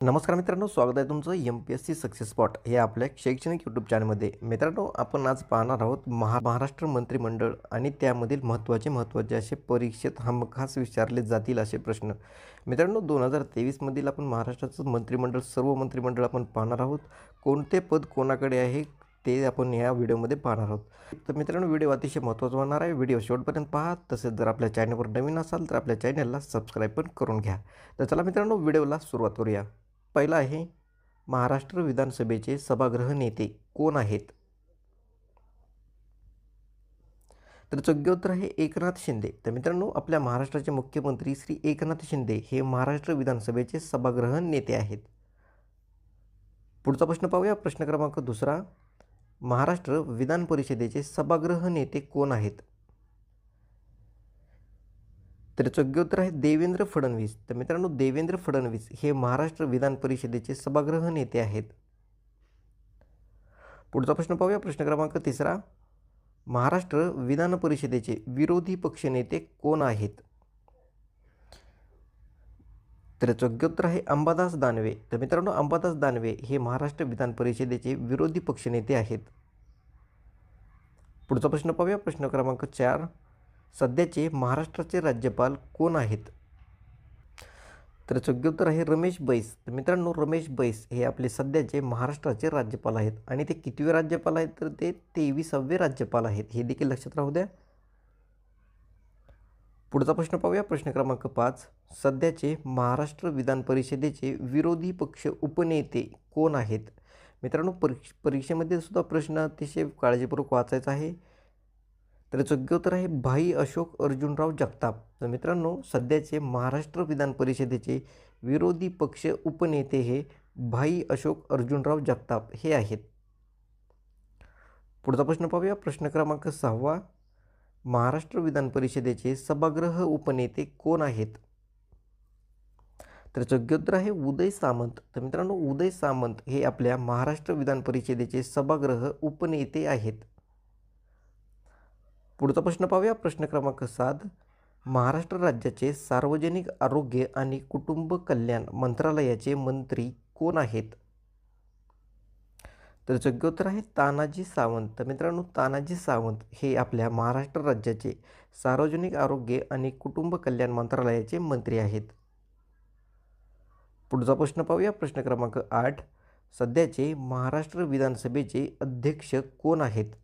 नमस्कार मित्रांनो, स्वागत आहे तुमचं MPSC सक्सेस स्पॉट हे आपल्या शैक्षणिक यूट्यूब चॅनलमध्ये. मित्रांनो, आपण आज पाहणार आहोत महाराष्ट्र मंत्रिमंडळ आणि त्यामधील महत्त्वाचे असे परीक्षेत हमखास विचारले जातील असे प्रश्न. मित्रांनो, 2023मधील आपण महाराष्ट्राचं मंत्रिमंडळ, सर्व मंत्रिमंडळ आपण पाहणार आहोत. कोणते पद कोणाकडे आहे ते आपण या व्हिडिओमध्ये पाहणार आहोत. तर मित्रांनो, व्हिडिओ अतिशय महत्त्वाचा होणार आहे. व्हिडिओ शेवटपर्यंत पहा. तसेच जर आपल्या चॅनलवर नवीन असाल तर आपल्या चॅनलला सबस्क्राईब पण करून घ्या. तर चला मित्रांनो, व्हिडिओला सुरुवात करूया. पहिला आहे, महाराष्ट्र विधानसभेचे सभागृह नेते कोण आहेत? तर योग्य उत्तर आहे एकनाथ शिंदे. तर मित्रांनो, आपल्या महाराष्ट्राचे मुख्यमंत्री श्री एकनाथ शिंदे हे महाराष्ट्र विधानसभेचे सभागृह नेते आहेत. पुढचा प्रश्न पाहूया. प्रश्न क्रमांक दुसरा, महाराष्ट्र विधान परिषदेचे सभागृह नेते कोण आहेत? तर योग्य उत्तर आहे देवेंद्र फडणवीस. तर मित्रांनो, देवेंद्र फडणवीस हे महाराष्ट्र विधान परिषदेचे सभागृह नेते आहेत. पुढचा प्रश्न पाहूया. प्रश्न क्रमांक तिसरा, महाराष्ट्र विधान परिषदेचे विरोधी पक्षनेते कोण आहेत? तर योग्य उत्तर आहे अंबादास दानवे. तर मित्रांनो, अंबादास दानवे हे महाराष्ट्र विधान परिषदेचे विरोधी पक्षनेते आहेत. पुढचा प्रश्न पाहूया. प्रश्न क्रमांक 4, सध्याचे महाराष्ट्राचे राज्यपाल कोण आहेत? तर योग्य उत्तर आहे रमेश बैस. तर मित्रांनो, रमेश बैस हे आपले सध्याचे महाराष्ट्राचे राज्यपाल आहेत आणि ते कितवे राज्यपाल आहेत? तर ते 23वे राज्यपाल आहेत. हे देखील लक्षात राहू द्या. पुढचा प्रश्न पाहूया. प्रश्न क्रमांक 5, सध्याचे महाराष्ट्र विधान परिषदेचे विरोधी पक्ष उपनेते कोण आहेत? मित्रांनो, परीक्षेमध्ये सुद्धा प्रश्न अतिशय काळजीपूर्वक वाचायचा आहे. तर योग्य उत्तर आहे भाई अशोक अर्जुनराव जगताप. तर मित्रांनो, सध्याचे महाराष्ट्र विधान परिषदेचे विरोधी पक्ष उपनेते हे भाई अशोक अर्जुनराव जगताप हे आहेत. पुढचा प्रश्न पाहूया. प्रश्न क्रमांक 6, महाराष्ट्र विधान परिषदेचे सभागृह उपनेते कोण आहेत? तर योग्य उत्तर आहे उदय सामंत. तर मित्रांनो, उदय सामंत हे आपल्या महाराष्ट्र विधान परिषदेचे सभागृह उपनेते आहेत. पुढचा प्रश्न पाहूया. प्रश्न क्रमांक 7, महाराष्ट्र राज्याचे सार्वजनिक आरोग्य आणि कुटुंब कल्याण मंत्रालयाचे मंत्री कोण आहेत? तर योग्य उत्तर आहे तानाजी सावंत. तर मित्रांनो, तानाजी सावंत हे आपल्या महाराष्ट्र राज्याचे सार्वजनिक आरोग्य आणि कुटुंब कल्याण मंत्रालयाचे मंत्री आहेत. पुढचा प्रश्न पाहूया. प्रश्न क्रमांक 8, सध्याचे महाराष्ट्र विधानसभेचे अध्यक्ष कोण आहेत?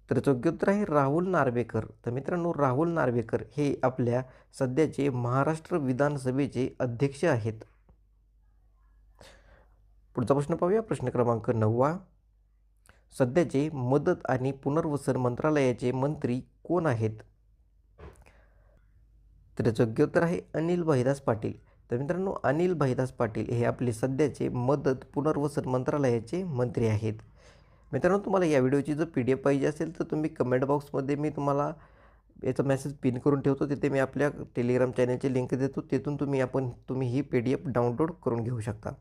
तर योग्य उत्तर आहे राहुल नार्वेकर. तर मित्रांनो, राहुल नार्वेकर हे आपल्या सध्याचे महाराष्ट्र विधानसभेचे अध्यक्ष आहेत. पुढचा प्रश्न पाहूया. प्रश्न क्रमांक 9, सध्याचे मदत आणि पुनर्वसन मंत्रालयाचे मंत्री कोण आहेत? तर योग्य उत्तर आहे अनिल भाईदास पाटील. तर मित्रांनो, अनिल भाईदास पाटील हे आपले सध्याचे मदत पुनर्वसन मंत्रालयाचे मंत्री आहेत. मित्रांनो, तुम्हाला या व्हिडिओची जर PDF पाहिजे असेल तर तुम्ही कमेंट बॉक्समध्ये मी तुम्हाला याचा मेसेज पिन करून ठेवतो. तिथे मी आपल्या टेलिग्राम चॅनलची लिंक देतो. तिथून तुम्ही ही PDF डाउनलोड करून घेऊ शकता.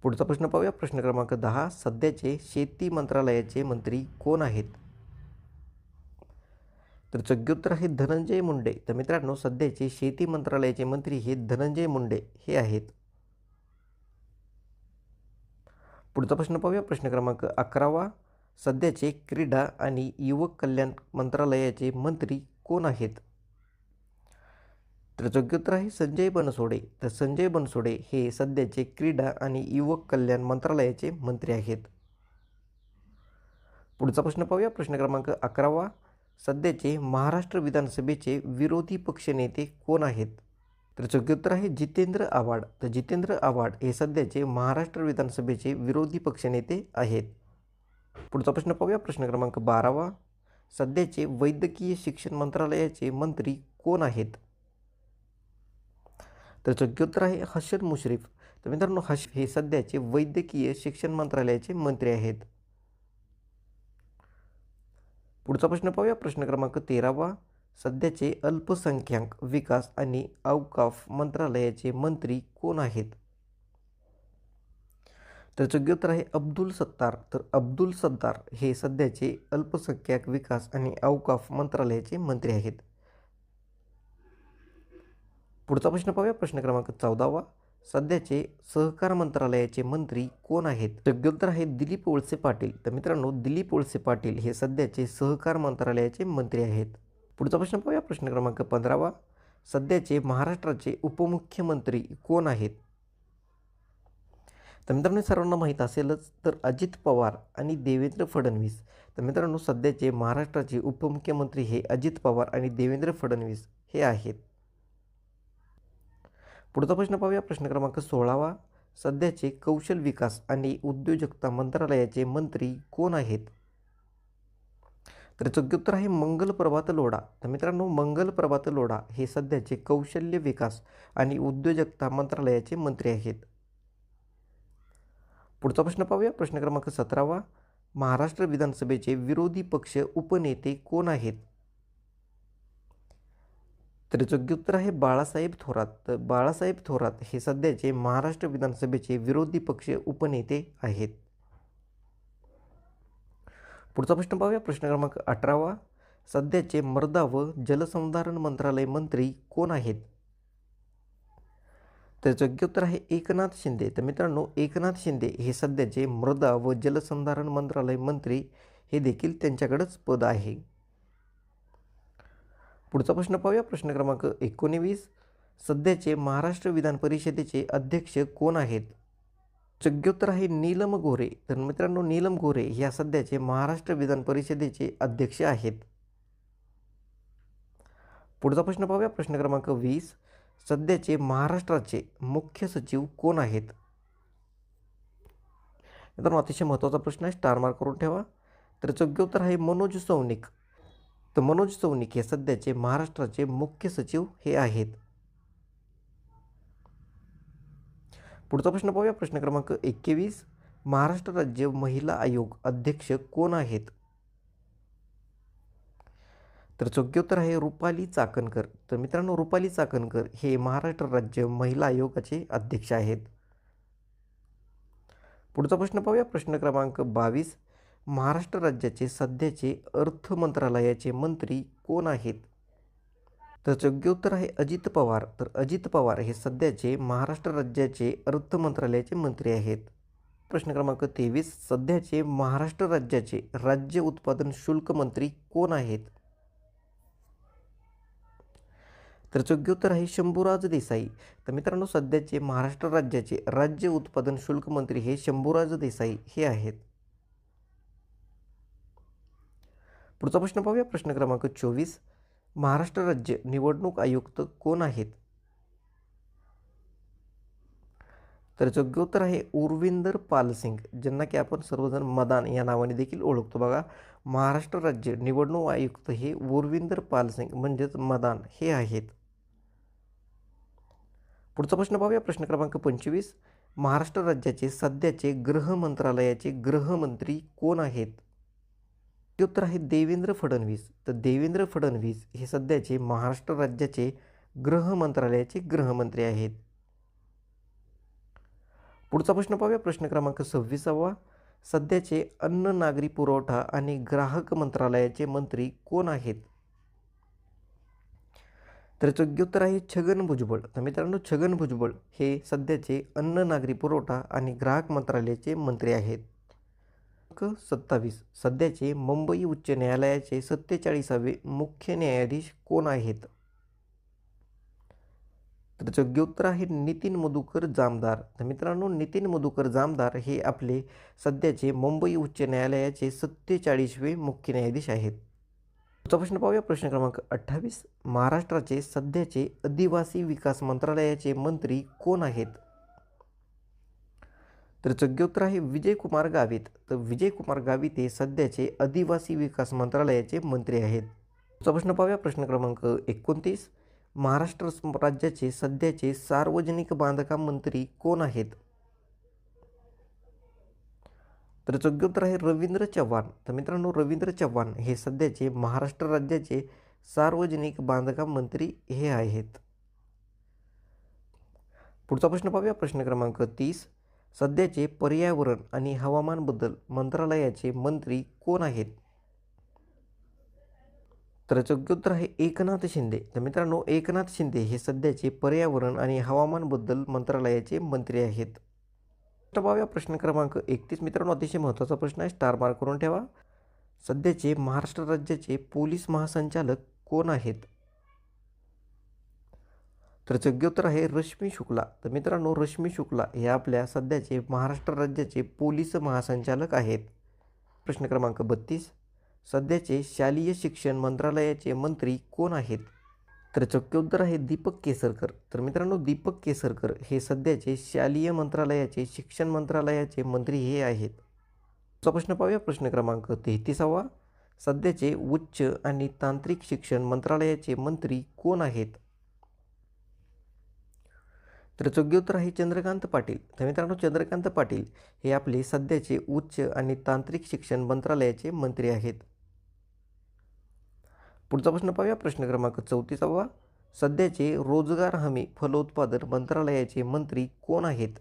पुढचा प्रश्न पाहूया. प्रश्न क्रमांक 10, सध्याचे शेती मंत्रालयाचे मंत्री कोण आहेत? तर योग्य उत्तर आहे धनंजय मुंडे. तर मित्रांनो, सध्याचे शेती मंत्रालयाचे मंत्री हे धनंजय मुंडे हे आहेत. पुढचा प्रश्न पाहूया. प्रश्न क्रमांक 11, सध्याचे क्रीडा आणि युवक कल्याण मंत्रालयाचे मंत्री कोण आहेत? तर योग्य उत्तर आहे संजय बनसोडे. तर संजय बनसोडे हे सध्याचे क्रीडा आणि युवक कल्याण मंत्रालयाचे मंत्री आहेत. पुढचा प्रश्न पाहूया. प्रश्न क्रमांक 11, सध्याचे महाराष्ट्र विधानसभेचे विरोधी पक्षनेते कोण आहेत? तर योग्य उत्तर आहे जितेंद्र आव्हाड. तर जितेंद्र आव्हाड हे सध्याचे महाराष्ट्र विधानसभेचे विरोधी पक्षनेते आहेत. पुढचा प्रश्न पाहूया. प्रश्न क्रमांक 12, सध्याचे वैद्यकीय शिक्षण मंत्रालयाचे मंत्री कोण आहेत? तर योग्य उत्तर आहे हसन मुश्रीफ. तर मित्रांनो, हे सध्याचे वैद्यकीय शिक्षण मंत्रालयाचे मंत्री आहेत. पुढचा प्रश्न पाहूया. प्रश्न क्रमांक 13, सध्याचे अल्पसंख्याक विकास आणि औकाफ मंत्रालयाचे मंत्री कोण आहेत? तर योग्य उत्तर आहे अब्दुल सत्तार. तर अब्दुल सत्तार हे सध्याचे अल्पसंख्याक विकास आणि औकाफ मंत्रालयाचे मंत्री आहेत. पुढचा प्रश्न पाहूया. प्रश्न क्रमांक 14वा. सध्याचे सहकार मंत्रालयाचे मंत्री कोण आहेत? योग्योत्तर आहे दिलीप वळसे पाटील. तर मित्रांनो, दिलीप वळसे पाटील हे सध्याचे सहकार मंत्रालयाचे मंत्री आहेत. पुढचा प्रश्न पाहूया. प्रश्न क्रमांक 15वा. सध्याचे महाराष्ट्राचे उपमुख्यमंत्री कोण आहेत? तर मित्रांनो, सर्वांना माहीत असेलच, तर अजित पवार आणि देवेंद्र फडणवीस. तर मित्रांनो, सध्याचे महाराष्ट्राचे उपमुख्यमंत्री हे अजित पवार आणि देवेंद्र फडणवीस हे आहेत. पुढचा प्रश्न पाहूया. प्रश्न क्रमांक 16वा. सध्याचे कौशल विकास आणि उद्योजकता मंत्रालयाचे मंत्री कोण आहेत? तर याचं उत्तर आहे मंगल प्रभात लोढा. तर मित्रांनो, मंगल प्रभात लोढा हे सध्याचे कौशल्य विकास आणि उद्योजकता मंत्रालयाचे मंत्री आहेत. पुढचा प्रश्न पाहूया. प्रश्न क्रमांक 17वा. महाराष्ट्र विधानसभेचे विरोधी पक्ष उपनेते कोण आहेत? तर याचं उत्तर आहे बाळासाहेब थोरात. तर बाळासाहेब थोरात हे सध्याचे महाराष्ट्र विधानसभेचे विरोधी पक्ष उपनेते आहेत. पुढचा प्रश्न पाहूया. प्रश्न क्रमांक 18वा. सध्याचे मृदा व जलसंधारण मंत्रालय मंत्री कोण आहेत? तर याचं उत्तर आहे एकनाथ शिंदे. तर मित्रांनो, एकनाथ शिंदे हे सध्याचे मृदा व जलसंधारण मंत्रालय मंत्री हे देखील त्यांच्याकडेच पद आहे. पुढचा प्रश्न पाहूया. प्रश्न क्रमांक 19. सध्याचे महाराष्ट्र विधान परिषदेचे अध्यक्ष कोण आहेत? योग्योत्तर आहे नीलम गोऱ्हे. तर मित्रांनो, नीलम गोऱ्हे ह्या सध्याचे महाराष्ट्र विधान परिषदेचे अध्यक्ष आहेत. पुढचा प्रश्न पाहूया. प्रश्न क्रमांक 20. सध्याचे महाराष्ट्राचे मुख्य सचिव कोण आहेत? मित्रांनो, अतिशय महत्त्वाचा प्रश्न आहे, स्टार मार्क करून ठेवा. तर योग्योत्तर आहे मनोज सौनिक. तर मनोज सौनिक हे सध्याचे महाराष्ट्राचे मुख्य सचिव हे आहेत. पुढचा प्रश्न पाहूया. प्रश्न क्रमांक 21. महाराष्ट्र राज्य महिला आयोग अध्यक्ष कोण आहेत? तर योग्योत्तर आहे रुपाली चाकणकर. तर मित्रांनो, रुपाली चाकणकर हे महाराष्ट्र राज्य महिला आयोगाचे अध्यक्ष आहेत. पुढचा प्रश्न पाहूया. प्रश्न क्रमांक 22. महाराष्ट्र राज्याचे सध्याचे अर्थ मंत्रालयाचे मंत्री कोण आहेत? तर योग्योत्तर आहे अजित पवार. तर अजित पवार हे सध्याचे महाराष्ट्र राज्याचे अर्थ मंत्रालयाचे मंत्री आहेत. प्रश्न क्रमांक 23. सध्याचे महाराष्ट्र राज्याचे राज्य उत्पादन शुल्क मंत्री कोण आहेत? तर योग्योत्तर आहे शंभूराज देसाई. तर मित्रांनो, सध्याचे महाराष्ट्र राज्याचे राज्य उत्पादन शुल्क मंत्री हे शंभूराज देसाई हे आहेत. पुढचा प्रश्न पाहूया. प्रश्न क्रमांक 24. महाराष्ट्र राज्य निवडणूक आयुक्त कोण आहेत? तर योग्योत्तर आहे उर्विंदर पालसिंग, ज्यांना की आपण सर्वजण मदान या नावाने देखील ओळखतो. बघा, महाराष्ट्र राज्य निवडणूक आयुक्त हे उर्विंदर पालसिंग म्हणजेच मदान हे आहेत. पुढचा प्रश्न पाहूया. प्रश्न क्रमांक 25. महाराष्ट्र राज्याचे सध्याचे गृह मंत्रालयाचे गृहमंत्री कोण आहेत? उत्तर आहे देवेंद्र फडणवीस. तर देवेंद्र फडणवीस हे सध्याचे महाराष्ट्र राज्याचे गृह मंत्रालयाचे गृहमंत्री आहेत. पुढचा प्रश्न पाहूया. प्रश्न क्रमांक 26वा. सध्याचे अन्न नागरी पुरवठा आणि ग्राहक मंत्रालयाचे मंत्री कोण आहेत? तर योग्योत्तर आहे छगन भुजबळ. तर मित्रांनो, छगन भुजबळ हे सध्याचे अन्न नागरी पुरवठा आणि ग्राहक मंत्रालयाचे मंत्री आहेत. 27. सध्याचे मुंबई उच्च न्यायालयाचे 47वे मुख्य न्यायाधीश कोण आहेत? तर योग्योत्तर आहे नितीन मधुकर जामदार. तर मित्रांनो, नितीन मधुकर जामदार हे आपले सध्याचे मुंबई उच्च न्यायालयाचे 47वे मुख्य न्यायाधीश आहेत. पुढचा प्रश्न पाहूया. प्रश्न क्रमांक 28. महाराष्ट्राचे सध्याचे आदिवासी विकास मंत्रालयाचे मंत्री कोण आहेत? तर योग्योत्तर आहे विजयकुमार गावित. तर विजयकुमार गावित हे सध्याचे आदिवासी विकास मंत्रालयाचे मंत्री आहेत. पुढचा प्रश्न पाहूया. प्रश्न क्रमांक 29. महाराष्ट्र राज्याचे सध्याचे सार्वजनिक बांधकाम मंत्री कोण आहेत? तर योग्योत्तर आहे रवींद्र चव्हाण. तर मित्रांनो, रवींद्र चव्हाण हे सध्याचे महाराष्ट्र राज्याचे सार्वजनिक बांधकाम मंत्री हे आहेत. पुढचा प्रश्न पाहूया. प्रश्न क्रमांक 30. सध्याचे पर्यावरण आणि हवामान बदल मंत्रालयाचे मंत्री कोण आहेत? तर याचं योग्य उत्तर आहे एकनाथ शिंदे. तर मित्रांनो, एकनाथ शिंदे हे सध्याचे पर्यावरण आणि हवामान बदल मंत्रालयाचे मंत्री आहेत. पाहूया प्रश्न क्रमांक 31. मित्रांनो, अतिशय महत्त्वाचा प्रश्न आहे, स्टार मार्क करून ठेवा. सध्याचे महाराष्ट्र राज्याचे पोलीस महासंचालक कोण आहेत? तर याचं योग्य उत्तर आहे रश्मी शुक्ला. तर मित्रांनो, रश्मी शुक्ला हे आपल्या सध्याचे महाराष्ट्र राज्याचे पोलीस महासंचालक आहेत. प्रश्न क्रमांक 32. सध्याचे शालेय शिक्षण मंत्रालयाचे मंत्री कोण आहेत? तर चक्क उत्तर आहे दीपक केसरकर. तर मित्रांनो, दीपक केसरकर हे सध्याचे शालेय मंत्रालयाचे शिक्षण मंत्रालयाचे मंत्री हे आहेत. पुढचा प्रश्न पाहूया, प्रश्न क्रमांक 33. सध्याचे उच्च आणि तांत्रिक शिक्षण मंत्रालयाचे मंत्री कोण आहेत? तर योग्य उत्तर आहे चंद्रकांत पाटील. तर मित्रांनो, चंद्रकांत पाटील हे आपले सध्याचे उच्च आणि तांत्रिक शिक्षण मंत्रालयाचे मंत्री आहेत. पुढचा प्रश्न पाहूया, प्रश्न क्रमांक 34. सध्याचे रोजगार हमी फलोत्पादन मंत्रालयाचे मंत्री कोण आहेत?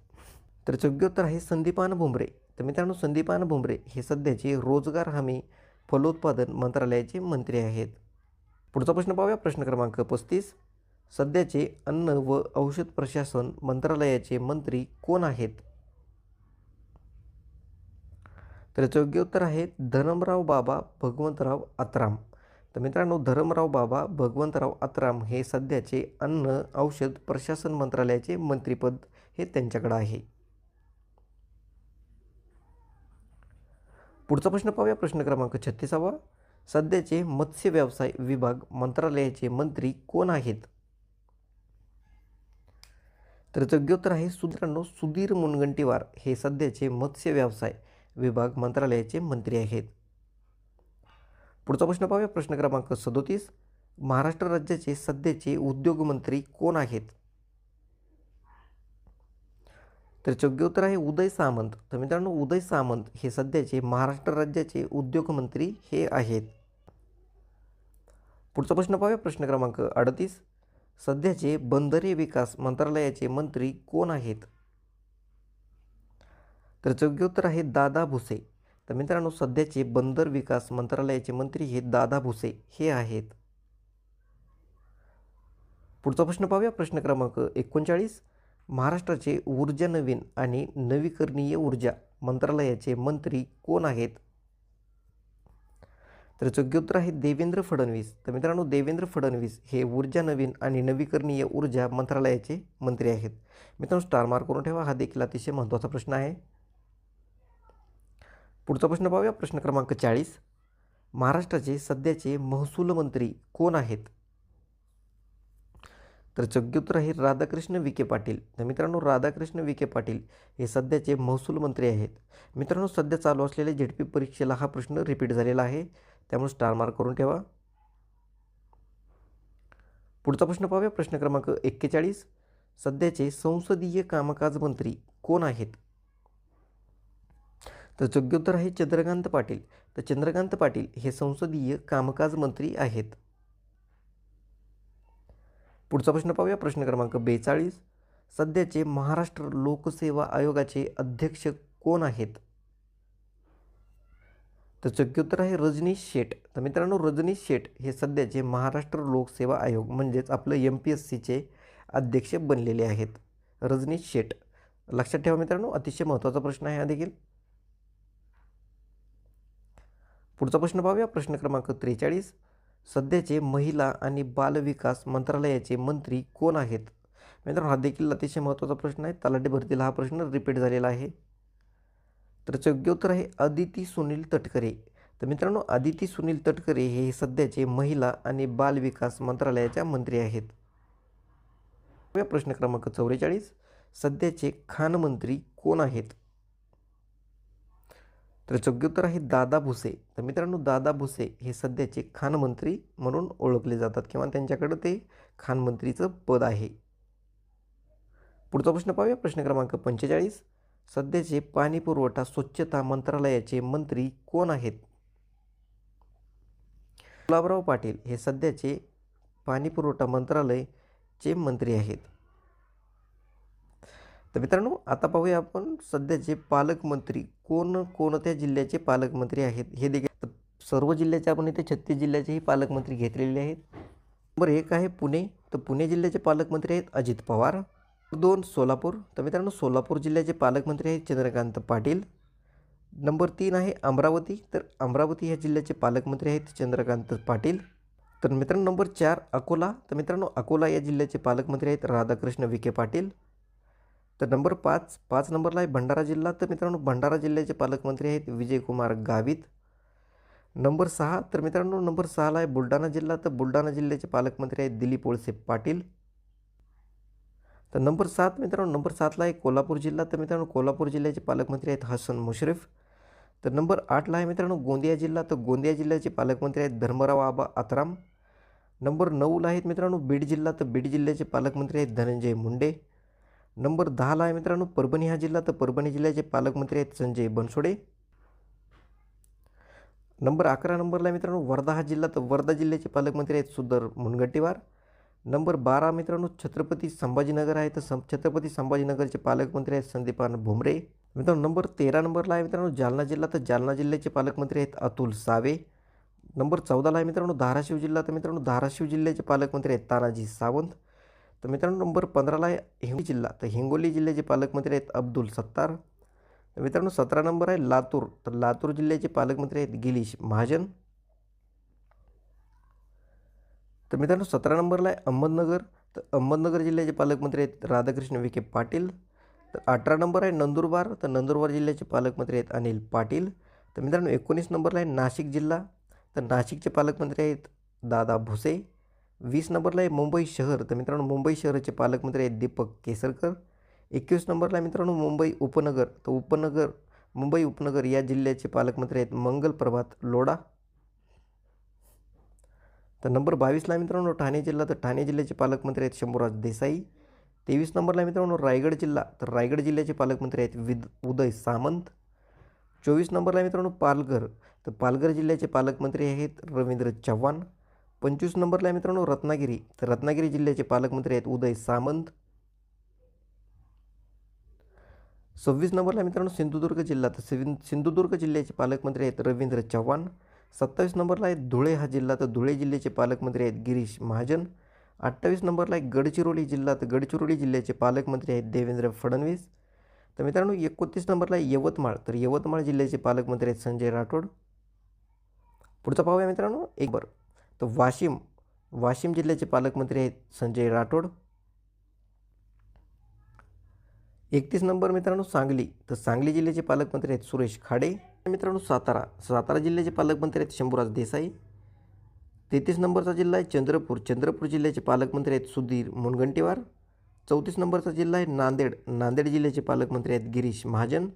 तर योग्य उत्तर आहे संदीपान भुमरे. तर मित्रांनो, संदीपान भुमरे हे सध्याचे रोजगार हमी फलोत्पादन मंत्रालयाचे मंत्री आहेत. पुढचा प्रश्न पाहूया, प्रश्न क्रमांक 35. सध्याचे अन्न व औषध प्रशासन मंत्रालयाचे मंत्री कोण आहेत? तर याचं योग्य उत्तर आहे धरमराव बाबा भगवंतराव आत्राम. तर मित्रांनो, धरमराव बाबा भगवंतराव आत्राम हे सध्याचे अन्न औषध प्रशासन मंत्रालयाचे मंत्रीपद हे त्यांच्याकडे आहे. पुढचा प्रश्न पाहूया, प्रश्न क्रमांक 36. सध्याचे मत्स्य व्यवसाय विभाग मंत्रालयाचे मंत्री कोण आहेत? तर योग्य उत्तर आहे सुधीर मुनगंटीवार हे सध्याचे मत्स्य व्यवसाय विभाग मंत्रालयाचे मंत्री आहेत. पुढचा प्रश्न पाहूया, प्रश्न क्रमांक 37. महाराष्ट्र राज्याचे सध्याचे उद्योगमंत्री कोण आहेत? तर योग्य उत्तर आहे उदय सामंत. तर मित्रांनो, उदय सामंत हे सध्याचे महाराष्ट्र राज्याचे उद्योगमंत्री हे आहेत. पुढचा प्रश्न पाहूया, प्रश्न क्रमांक 38. सध्याचे बंदरे विकास मंत्रालयाचे मंत्री कोण आहेत? तर योग्य उत्तर आहे दादा भुसे. तर मित्रांनो, सध्याचे बंदर विकास मंत्रालयाचे मंत्री हे दादा भुसे हे आहेत. पुढचा प्रश्न पाहूया, प्रश्न क्रमांक 39. महाराष्ट्राचे ऊर्जा नवीन आणि नवीकरणीय ऊर्जा मंत्रालयाचे मंत्री कोण आहेत? तर योग्य उत्तर आहे देवेंद्र फडणवीस. तर मित्रांनो, देवेंद्र फडणवीस हे ऊर्जा नवीन आणि नवीकरणीय ऊर्जा मंत्रालयाचे मंत्री आहेत. मित्रांनो, स्टार मार्क करून ठेवा, हा देखील अतिशय महत्त्वाचा प्रश्न आहे. पुढचा प्रश्न पाहूया, प्रश्न क्रमांक 40. महाराष्ट्राचे सध्याचे महसूल मंत्री कोण आहेत? तर योग्य उत्तर आहे राधाकृष्ण विखे पाटील. तर मित्रांनो, राधाकृष्ण विखे पाटील हे सध्याचे महसूल मंत्री आहेत. मित्रांनो, सध्या चालू असलेल्या झेडपी परीक्षेला हा प्रश्न रिपीट झालेला आहे, त्यामुळे स्टार मार्क करून ठेवा. पुढचा प्रश्न पाहूया, प्रश्न क्रमांक 41. सध्याचे संसदीय कामकाज मंत्री कोण आहेत? तर योग्य उत्तर आहे चंद्रकांत पाटील. तर चंद्रकांत पाटील हे संसदीय कामकाज मंत्री आहेत. पुढचा प्रश्न पाहूया, प्रश्न क्रमांक 42. सध्याचे महाराष्ट्र लोकसेवा आयोगाचे अध्यक्ष कोण आहेत? तर योग्य उत्तर आहे रजनीश शेठ. तर मित्रांनो, रजनीश शेठ हे सध्याचे महाराष्ट्र लोकसेवा आयोग म्हणजेच आपलं MPSCचे अध्यक्ष बनलेले आहेत. रजनीश शेठ लक्षात ठेवा मित्रांनो, अतिशय महत्त्वाचा प्रश्न आहे हा देखील. पुढचा प्रश्न पाहूया, प्रश्न क्रमांक 43. सध्याचे महिला आणि बालविकास मंत्रालयाचे मंत्री कोण आहेत? मित्रांनो, हा देखील अतिशय महत्त्वाचा प्रश्न आहे, तलाठी भरतीला हा प्रश्न रिपीट झालेला आहे. तर योग्य उत्तर आहे अदिती सुनील तटकरे. तर मित्रांनो, अदिती सुनील तटकरे हे सध्याचे महिला आणि बालविकास मंत्रालयाच्या मंत्री आहेत. प्रश्न क्रमांक 44. सध्याचे खान मंत्री कोण आहेत? तर योग्य उत्तर आहे दादा भुसे. तर मित्रांनो, दादा भुसे हे सध्याचे खान मंत्री म्हणून ओळखले जातात किंवा त्यांच्याकडे ते खान मंत्रीचं पद आहे. पुढचा प्रश्न पाहूया, प्रश्न क्रमांक 45. सध्याचे पाणी पुरवठा स्वच्छता मंत्रालयाचे मंत्री कोण आहेत? गुलाबराव पाटील हे सध्याचे पाणी पुरवठा मंत्रालयाचे मंत्री आहेत. तर मित्रांनो, आता पाहूया आपण सध्याचे पालकमंत्री कोणत्या जिल्ह्याचे पालकमंत्री आहेत हे देखील. सर्व जिल्ह्याचे आपण इथे 36 जिल्ह्याचेही पालकमंत्री घेतलेले आहेत. नंबर 1 आहे पुणे, तर पुणे जिल्ह्याचे पालकमंत्री आहेत अजित पवार. 2 सोलापूर, तर मित्रांनो सोलापूर जिल्ह्याचे पालकमंत्री आहेत चंद्रकांत पाटील. नंबर 3 आहे अमरावती, तर अमरावती ह्या जिल्ह्याचे पालकमंत्री आहेत चंद्रकांत पाटील. तर मित्रांनो नंबर 4 अकोला, तर मित्रांनो अकोला या जिल्ह्याचे पालकमंत्री आहेत राधाकृष्ण विखे पाटील. तर नंबर 5 नंबरला आहे भंडारा जिल्हा, तर मित्रांनो भंडारा जिल्ह्याचे पालकमंत्री आहेत विजयकुमार गावित. नंबर 6, तर मित्रांनो नंबर 6ला आहे बुलढाणा जिल्हा, तर बुलढाणा जिल्ह्याचे पालकमंत्री आहेत दिलीप वळसे पाटील. तर नंबर 7 मित्रांनो नंबर 7ला आहे कोल्हापूर जिल्हा, तर मित्रांनो कोल्हापूर जिल्ह्याचे पालकमंत्री आहेत हसन मुश्रीफ. तर नंबर 8ला आहे मित्रांनो गोंदिया जिल्हा, तर गोंदिया जिल्ह्याचे पालकमंत्री आहेत धर्मराव आबा आत्राम. नंबर 9ला आहेत मित्रांनो बीड जिल्हा, तर बीड जिल्ह्याचे पालकमंत्री आहेत धनंजय मुंडे. नंबर 10ला आहे मित्रांनो परभणी हा जिल्हा, तर परभणी जिल्ह्याचे पालकमंत्री आहेत संजय बनसोडे. नंबर 11 नंबरला आहे मित्रांनो वर्धा हा जिल्हा, तर वर्धा जिल्ह्याचे पालकमंत्री आहेत सुधीर मुनगंटीवार. नंबर 12 मित्रांनो छत्रपती संभाजीनगर आहे, तर छत्रपती संभाजीनगरचे पालकमंत्री आहेत संदीपान भुमरे. मित्रांनो नंबर 13 नंबरला आहे मित्रांनो जालना जिल्हा, तर जालना जिल्ह्याचे पालकमंत्री आहेत अतुल सावे. नंबर 14ला आहे मित्रांनो धाराशिव जिल्हा, तर मित्रांनो धाराशिव जिल्ह्याचे पालकमंत्री आहेत तानाजी सावंत. तर मित्रांनो नंबर 15ला आहे हिंगोली जिल्हा, तर हिंगोली जिल्ह्याचे पालकमंत्री आहेत अब्दुल सत्तार. तर मित्रांनो 17 नंबर आहे लातूर, तर लातूर जिल्ह्याचे पालकमंत्री आहेत गिरीश महाजन. तर मित्रांनो 17 नंबरला आहे अहमदनगर, तर अहमदनगर जिल्ह्याचे पालकमंत्री आहेत राधाकृष्ण विखे पाटील. तर 18 नंबर आहे नंदुरबार, तर नंदुरबार जिल्ह्याचे पालकमंत्री आहेत अनिल पाटील. तर मित्रांनो 19 नंबरला आहे नाशिक जिल्हा, तर नाशिकचे पालकमंत्री आहेत दादा भुसे. 20 नंबरला आहे मुंबई शहर, तर मित्रांनो मुंबई शहराचे पालकमंत्री आहेत दीपक केसरकर. 21 नंबरला आहे मित्रांनो मुंबई उपनगर, तर मुंबई उपनगर या जिल्ह्याचे पालकमंत्री आहेत मंगल प्रभात लोढा. तर नंबर 22ला आहे मित्रांनो ठाणे जिल्हा, तर ठाणे जिल्ह्याचे पालकमंत्री आहेत शंभूराज देसाई. 23 नंबरला आहे मित्रांनो रायगड जिल्हा, तर रायगड जिल्ह्याचे पालकमंत्री आहेत उदय सामंत. 24 नंबरला आहे मित्रांनो पालघर, तर पालघर जिल्ह्याचे पालकमंत्री आहेत रवींद्र चव्हाण. 25 नंबरला आहे मित्रांनो रत्नागिरी, तर रत्नागिरी जिल्ह्याचे पालकमंत्री आहेत उदय सामंत. 26 नंबरला आहे मित्रांनो सिंधुदुर्ग जिल्हा, तर सिंधुदुर्ग जिल्ह्याचे पालकमंत्री आहेत रवींद्र चव्हाण. 27 नंबरला आहे धुळे हा जिल्हा, तर धुळे जिल्ह्याचे पालकमंत्री आहेत गिरीश महाजन. 28 नंबरला आहे गडचिरोली जिल्हा, तर गडचिरोली जिल्ह्याचे पालकमंत्री आहेत देवेंद्र फडणवीस. तर मित्रांनो 29 नंबरला आहे यवतमाळ, तर यवतमाळ जिल्ह्याचे पालकमंत्री आहेत संजय राठोड. पुढचा पाहूया मित्रांनो तर वाशिम जिल्ह्याचे पालकमंत्री आहेत संजय राठोड. 31 नंबर मित्रांनो सांगली, तर सांगली जिल्ह्याचे पालकमंत्री आहेत सुरेश खाडे. मित्रांनो सातारा जिल्ह्याचे पालकमंत्री आहेत शंभूराज देसाई. 33 नंबरचा जिल्हा आहे चंद्रपूर जिल्ह्याचे पालकमंत्री आहेत सुधीर मुनगंटीवार. 34 नंबरचा जिल्हा आहे नांदेड जिल्ह्याचे पालकमंत्री आहेत गिरीश महाजन.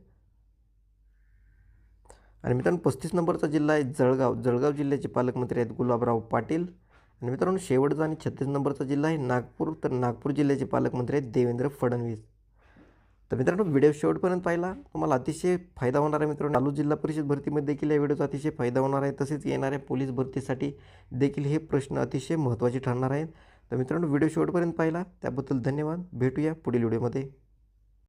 आणि मित्रांनो 35 नंबरचा जिल्हा आहे जळगाव जिल्ह्याचे पालकमंत्री आहेत गुलाबराव पाटील. आणि मित्रांनो शेवटचा आणि 36 नंबरचा जिल्हा आहे नागपूर, तर नागपूर जिल्ह्याचे पालकमंत्री आहेत देवेंद्र फडणवीस. तर मित्रांनो व्हिडिओ शेवटपर्यंत पाहिला तुम्हाला अतिशय फायदा होणार आहे. मित्रांनो चालू जिल्हा परिषद भरतीमध्ये देखील या व्हिडिओचा अतिशय फायदा होणार आहे. तसेच येणाऱ्या पोलीस भरतीसाठी देखील हे प्रश्न अतिशय महत्त्वाचे ठरणार आहेत. तर मित्रांनो व्हिडिओ शेवटपर्यंत पाहिला त्याबद्दल धन्यवाद. भेटूया पुढील व्हिडिओमध्ये.